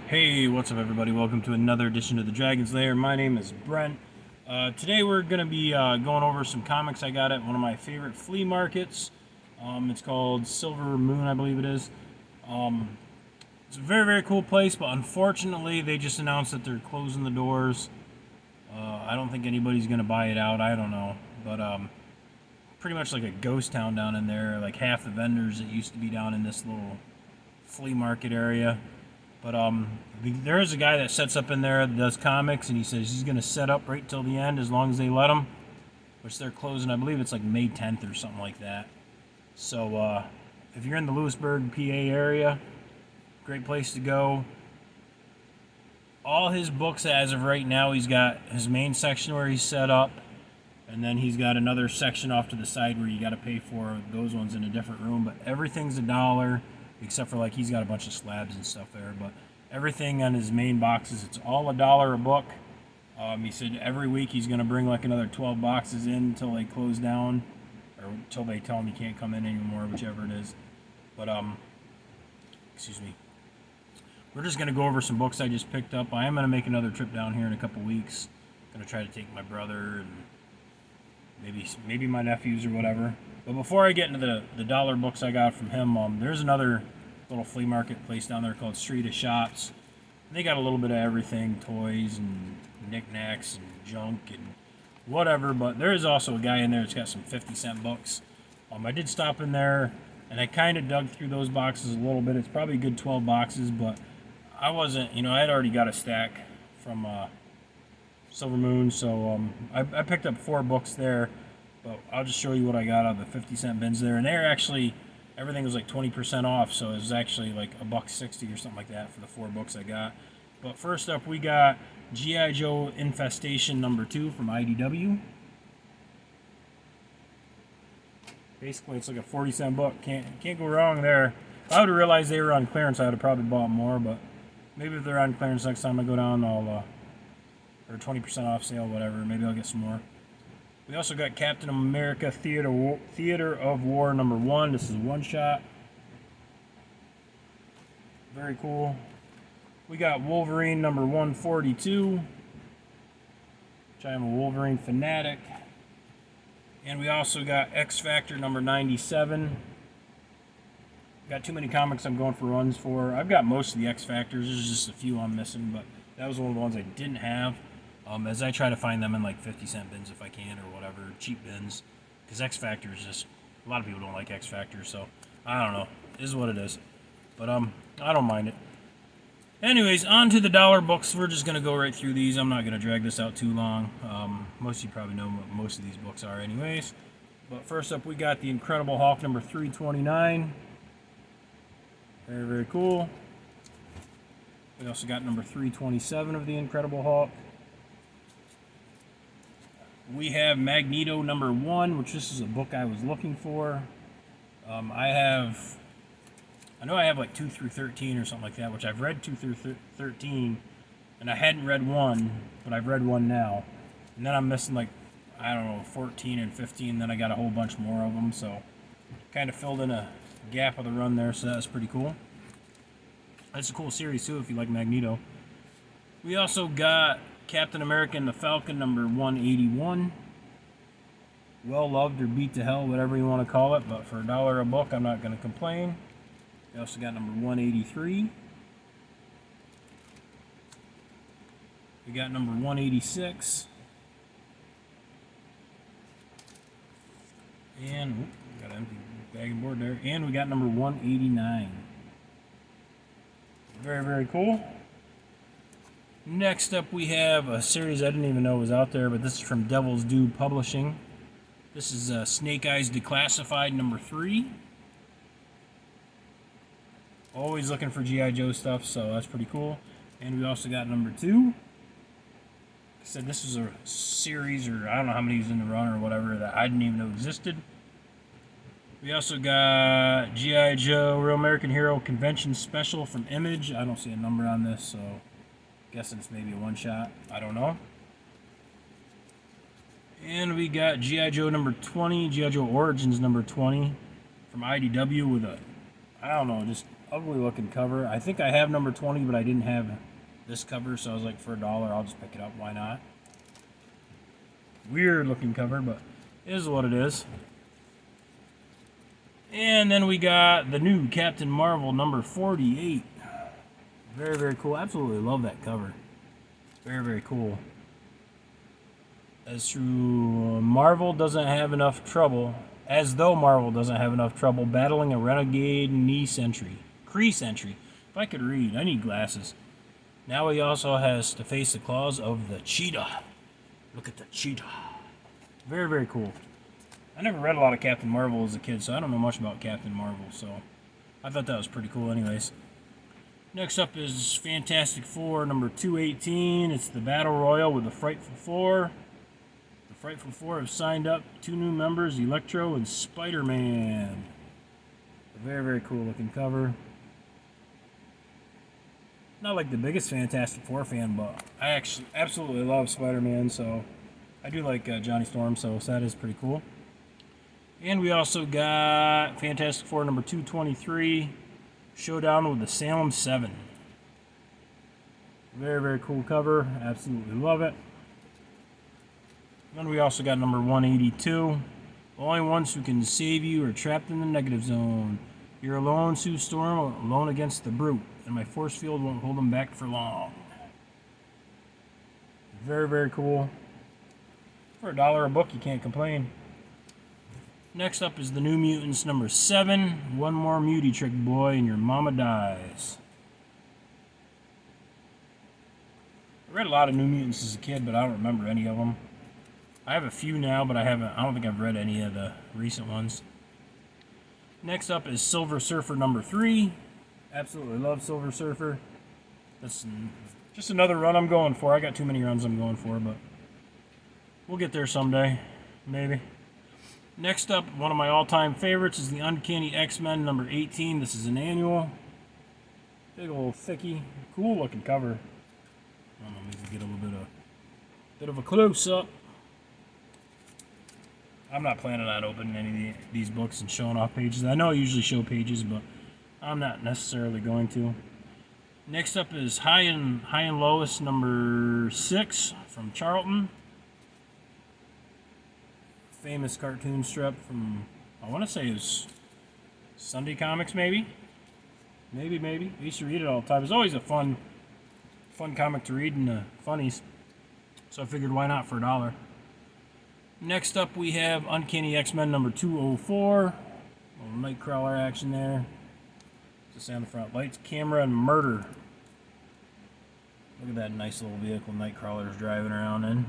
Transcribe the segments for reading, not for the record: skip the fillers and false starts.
Hey, what's up, everybody? Welcome to another edition of the Dragon's Lair. My name is Brent. Today we're going to be going over some comics I got at one of my favorite flea markets. It's called Silver Moon, I believe it is. It's a very, very cool place, but unfortunately they just announced that they're closing the doors. I don't think anybody's going to buy it out. I don't know. But pretty much like a ghost town down in there. Like half the vendors that used to be down in this little flea market area. But there is a guy that sets up in there that does comics, and he says he's going to set up right till the end as long as they let him, which they're closing. I believe it's like May 10th or something like that. So if you're in the Lewisburg, PA area, great place to go. All his books as of right now, he's got his main section where he's set up, and then he's got another section off to the side where you got to pay for those ones in a different room. But everything's $1. Except for like he's got a bunch of slabs and stuff there, but everything on his main boxes, it's all $1 a book. He said every week he's going to bring like another 12 boxes in until they close down, or until they tell him he can't come in anymore, whichever it is. But excuse me. We're just going to go over some books I just picked up. I am going to make another trip down here in a couple weeks. Going to try to take my brother and maybe my nephews or whatever. But before I get into the dollar books I got from him, there's another little flea market place down there called Street of Shops. They got a little bit of everything, toys and knickknacks and junk and whatever, but there is also a guy in there that's got some 50-cent books. I did stop in there, and I kind of dug through those boxes a little bit. It's probably a good 12 boxes, but I wasn't, I had already got a stack from Silver Moon, so I picked up 4 books there. But I'll just show you what I got out of the 50-cent bins there. And they're actually, everything was like 20% off, so it was actually like $1.60 or something like that for the 4 books I got. But first up, we got G.I. Joe Infestation #2 from IDW. Basically, it's like a 40-cent book. Can't go wrong there. If I would have realized they were on clearance, I would have probably bought more. But maybe if they're on clearance next time I go down, or 20% off sale, whatever. Maybe I'll get some more. We also got Captain America Theater of War #1. This is a one-shot. Very cool. We got Wolverine #142, which I am a Wolverine fanatic. And we also got X Factor #97. Got too many comics I'm going for runs for. I've got most of the X Factors. There's just a few I'm missing, but that was one of the ones I didn't have. As I try to find them in like 50-cent bins if I can, or whatever, cheap bins, because X Factor is just, a lot of people don't like X Factor, so I don't know, it is what it is, but I don't mind it. Anyways, on to the dollar books. We're just gonna go right through these. I'm not gonna drag this out too long. Most of you probably know what most of these books are, anyways. But first up, we got the Incredible Hulk #329. Very, very cool. We also got #327 of the Incredible Hulk. We have Magneto #1, which this is a book I was looking for. I know I have like 2 through 13 or something like that, which I've read 2 through 13, and I hadn't read 1, but I've read 1 now. And then I'm missing like, I don't know, 14 and 15, then I got a whole bunch more of them, so kind of filled in a gap of the run there, so that was pretty cool. That's a cool series too if you like Magneto. We also got Captain America and the Falcon #181. Well loved or beat to hell, whatever you want to call it, but for $1 a book, I'm not going to complain. We also got #183. We got #186. And, got an empty bag and board there. And we got #189. Very, very cool. Next up, we have a series I didn't even know was out there, but this is from Devil's Due Publishing. This is Snake Eyes Declassified #3. Always looking for G.I. Joe stuff, so that's pretty cool. And we also got #2. I said this was a series, or I don't know how many was in the run or whatever, that I didn't even know existed. We also got G.I. Joe Real American Hero Convention Special from Image. I don't see a number on this, so guessing it's maybe a one-shot. I don't know. And we got G.I. Joe #20, G.I. Joe Origins #20 from IDW with a, I don't know, just ugly looking cover. I think I have number 20, but I didn't have this cover, so I was like, for $1, I'll just pick it up. Why not? Weird looking cover, but it is what it is. And then we got the new Captain Marvel number 48. Very, very cool. Absolutely love that cover. Very, very cool. As though Marvel doesn't have enough trouble battling a renegade Kree sentry. If I could read, I need glasses. Now he also has to face the claws of the cheetah. Look at the cheetah. Very, very cool. I never read a lot of Captain Marvel as a kid, so I don't know much about Captain Marvel, so I thought that was pretty cool anyways. Next up is Fantastic Four number 218. It's the Battle Royal with the Frightful Four. The Frightful Four have signed up 2 new members, Electro and Spider-Man. A very, very cool looking cover. Not like the biggest Fantastic Four fan, but I actually absolutely love Spider-Man, so I do like Johnny Storm, so that is pretty cool. And we also got Fantastic Four number 223, Showdown with the Salem 7. Very, very cool cover. Absolutely love it. Then we also got number 182. The only ones who can save you are trapped in the negative zone. You're alone, Sue Storm, alone against the brute, and my force field won't hold them back for long. Very, very cool. For $1 a book, you can't complain. Next up is the New Mutants number 7. One more mutie trick, boy, and your mama dies. I read a lot of New Mutants as a kid, but I don't remember any of them. I have a few now, but I don't think I've read any of the recent ones. Next up is Silver Surfer number 3. Absolutely love Silver Surfer. That's just another run I'm going for. I got too many runs I'm going for, but we'll get there someday, maybe. Next up, one of my all-time favorites is the Uncanny X-Men number 18. This is an annual. Big old thickie. Cool looking cover. I don't know, maybe get a little bit of a close-up. I'm not planning on opening any of these books and showing off pages. I know I usually show pages, but I'm not necessarily going to. Next up is High and Lois number 6 from Charlton. Famous cartoon strip from, I want to say it was Sunday Comics, maybe. Maybe. I used to read it all the time. It's always a fun comic to read in the funnies. So I figured, why not for $1? Next up, we have Uncanny X-Men number 204. A little Nightcrawler action there. Just on the front. Lights, camera, and murder. Look at that nice little vehicle Nightcrawler's driving around in.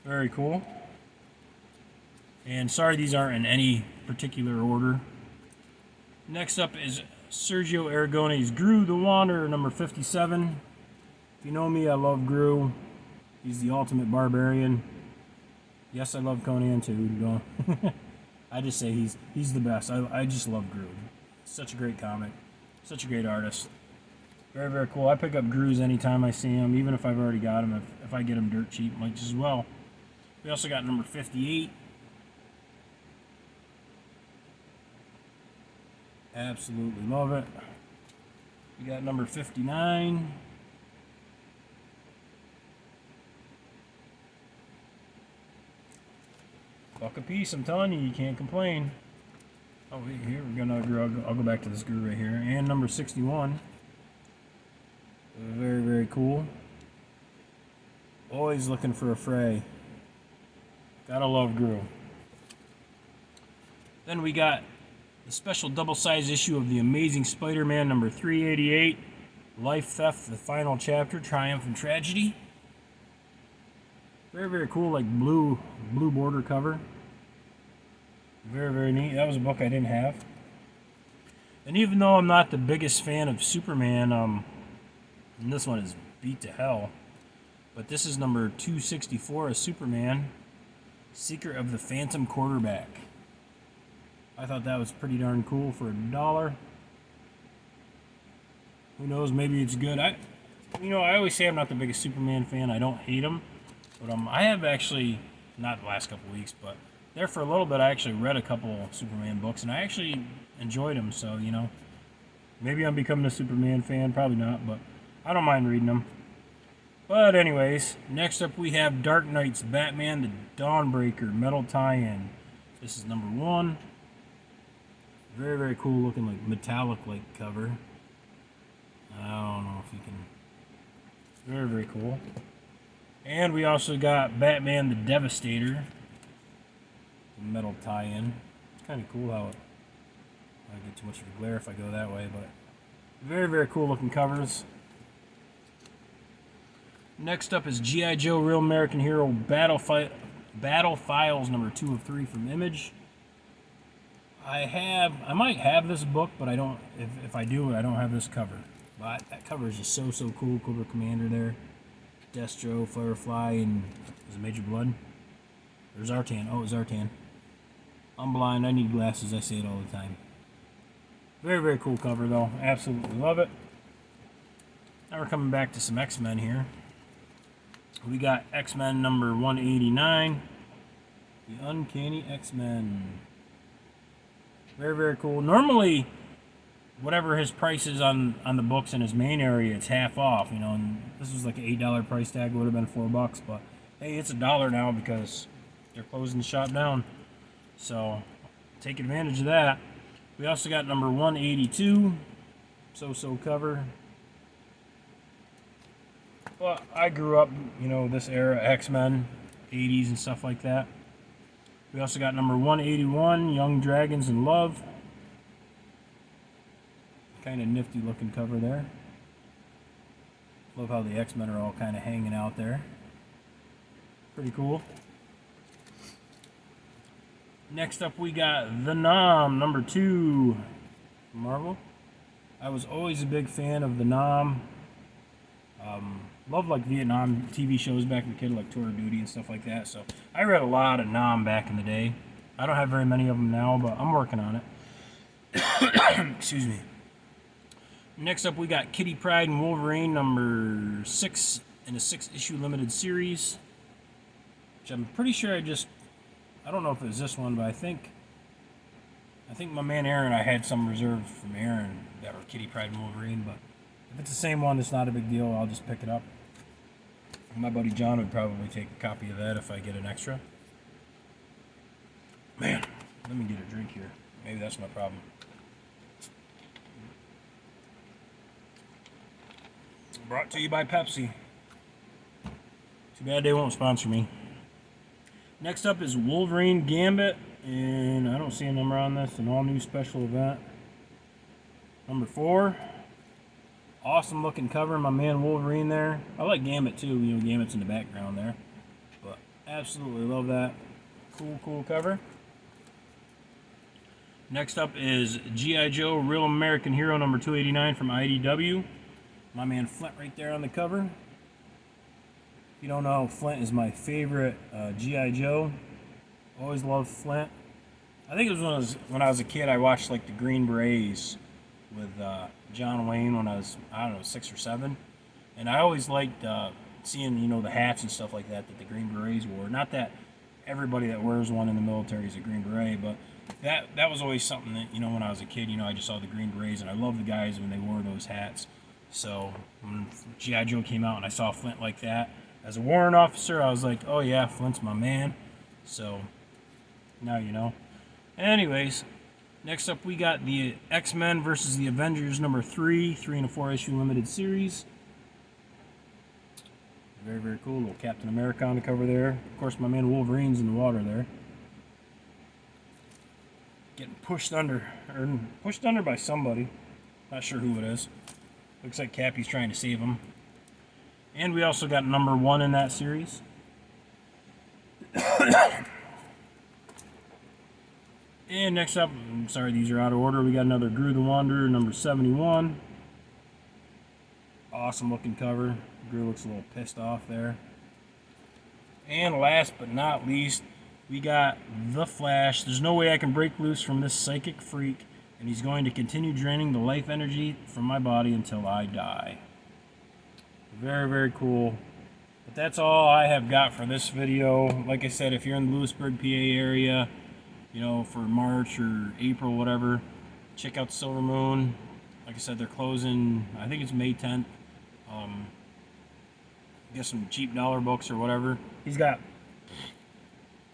Very cool. And sorry these aren't in any particular order. Next up is Sergio Aragone's Gru the Wanderer, number 57. If you know me, I love Gru. He's the ultimate barbarian. Yes, I love Conan too. I just say he's the best. I just love Gru. Such a great comic. Such a great artist. Very, very cool. I pick up Grus anytime I see him, even if I've already got him. If I get him dirt cheap, might just as well. We also got number 58. Absolutely love it. We got number 59. Buck a piece, I'm telling you can't complain. Oh, here we're gonna. I'll go back to this Gru right here. And number 61. Very, very cool. Always looking for a fray. Gotta love Gru. Then we got the special double-sized issue of The Amazing Spider-Man number 388. Life Theft, the final chapter, Triumph and Tragedy. Very, very cool, like blue border cover. Very, very neat. That was a book I didn't have. And even though I'm not the biggest fan of Superman, and this one is beat to hell, but this is number 264 of Superman, Secret of the Phantom Quarterback. I thought that was pretty darn cool for $1. Who knows, maybe it's good. I always say I'm not the biggest Superman fan. I don't hate him. But I have actually, not the last couple weeks, but there for a little bit I actually read a couple Superman books, and I actually enjoyed them. So, Maybe I'm becoming a Superman fan. Probably not, but I don't mind reading them. But anyways, next up we have Dark Knight's Batman the Dawnbreaker metal tie-in. This is number 1. Very, very cool looking, like metallic-like cover. I don't know if you can. Very, very cool. And we also got Batman the Devastator, the metal tie-in. It's kind of cool how it. I don't get too much of a glare if I go that way, but very, very cool looking covers. Next up is G.I. Joe Real American Hero Battle Files number 2 of 3 from Image. I might have this book, but I don't. If I do, I don't have this cover. But that cover is just so cool. Cobra Commander there, Destro, Firefly, and is it Major Blood? There's Zartan. Oh, it's Zartan. I'm blind. I need glasses. I say it all the time. Very, very cool cover though. Absolutely love it. Now we're coming back to some X-Men here. We got X-Men number 189. The Uncanny X-Men. Very, very cool. Normally, whatever his price is on the books in his main area, it's half off, you know, and this was like an $8 price tag, would have been $4, but hey, it's $1 now because they're closing the shop down. So, take advantage of that. We also got number 182, so cover. Well, I grew up, you know, this era, X-Men, 80s and stuff like that. We also got number 181, Young Dragons in Love. Kind of nifty looking cover there. Love how the X-Men are all kind of hanging out there. Pretty cool. Next up we got The Nom, number 2 from Marvel. I was always a big fan of The Nom. Loved like Vietnam TV shows back as a kid, like Tour of Duty and stuff like that. So I read a lot of Nom back in the day. I don't have very many of them now, but I'm working on it. Excuse me. Next up we got Kitty Pryde and Wolverine number 6 in a 6-issue limited series. Which I'm pretty sure I don't know if it was this one, but I think my man Aaron, I had some reserved from Aaron that were Kitty Pryde and Wolverine, but if it's the same one, it's not a big deal. I'll just pick it up. My buddy John would probably take a copy of that if I get an extra. Man, let me get a drink here. Maybe that's my problem. Brought to you by Pepsi. Too bad they won't sponsor me. Next up is Wolverine Gambit, and I don't see a number on this, an all-new special event. Number 4. Awesome looking cover, my man Wolverine there. I like Gambit too, you know, Gambit's in the background there. But absolutely love that. Cool cover. Next up is G.I. Joe Real American Hero number 289 from IDW. My man Flint right there on the cover. If you don't know, Flint is my favorite G.I. Joe. Always loved Flint. I think it was when I was a kid, I watched like the Green Berets with John Wayne when I was, I don't know, 6 or 7. And I always liked seeing, you know, the hats and stuff like that the Green Berets wore. Not that everybody that wears one in the military is a Green Beret, but that was always something that, you know, when I was a kid, you know, I just saw the Green Berets, and I loved the guys when they wore those hats. So when G.I. Joe came out and I saw Flint like that, as a warrant officer, I was like, oh yeah, Flint's my man. So now you know. Anyways, next up we got the X-Men versus the Avengers number 3 in a 4-issue limited series. Very, very cool. Little Captain America on the cover there. Of course, my man Wolverine's in the water there. Getting pushed under by somebody. Not sure who it is. Looks like Cappy's trying to save him. And we also got number 1 in that series. And next up, I'm sorry, these are out of order. We got another Gru the Wanderer, number 71. Awesome looking cover. Gru looks a little pissed off there. And last but not least, we got The Flash. There's no way I can break loose from this psychic freak, and he's going to continue draining the life energy from my body until I die. Very, very cool. But that's all I have got for this video. Like I said, if you're in the Lewisburg, PA area, you know, for March or April, whatever, check out Silver Moon. Like I said, they're closing, I think it's May 10th. Get some cheap dollar books or whatever. He's got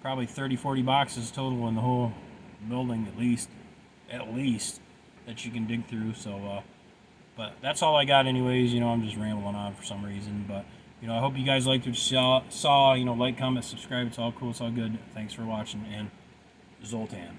probably 30, 40 boxes total in the whole building, at least, that you can dig through. So, but that's all I got anyways. You know, I'm just rambling on for some reason. But, you know, I hope you guys liked what you saw. You know, like, comment, subscribe. It's all cool. It's all good. Thanks for watching. And Zoltan.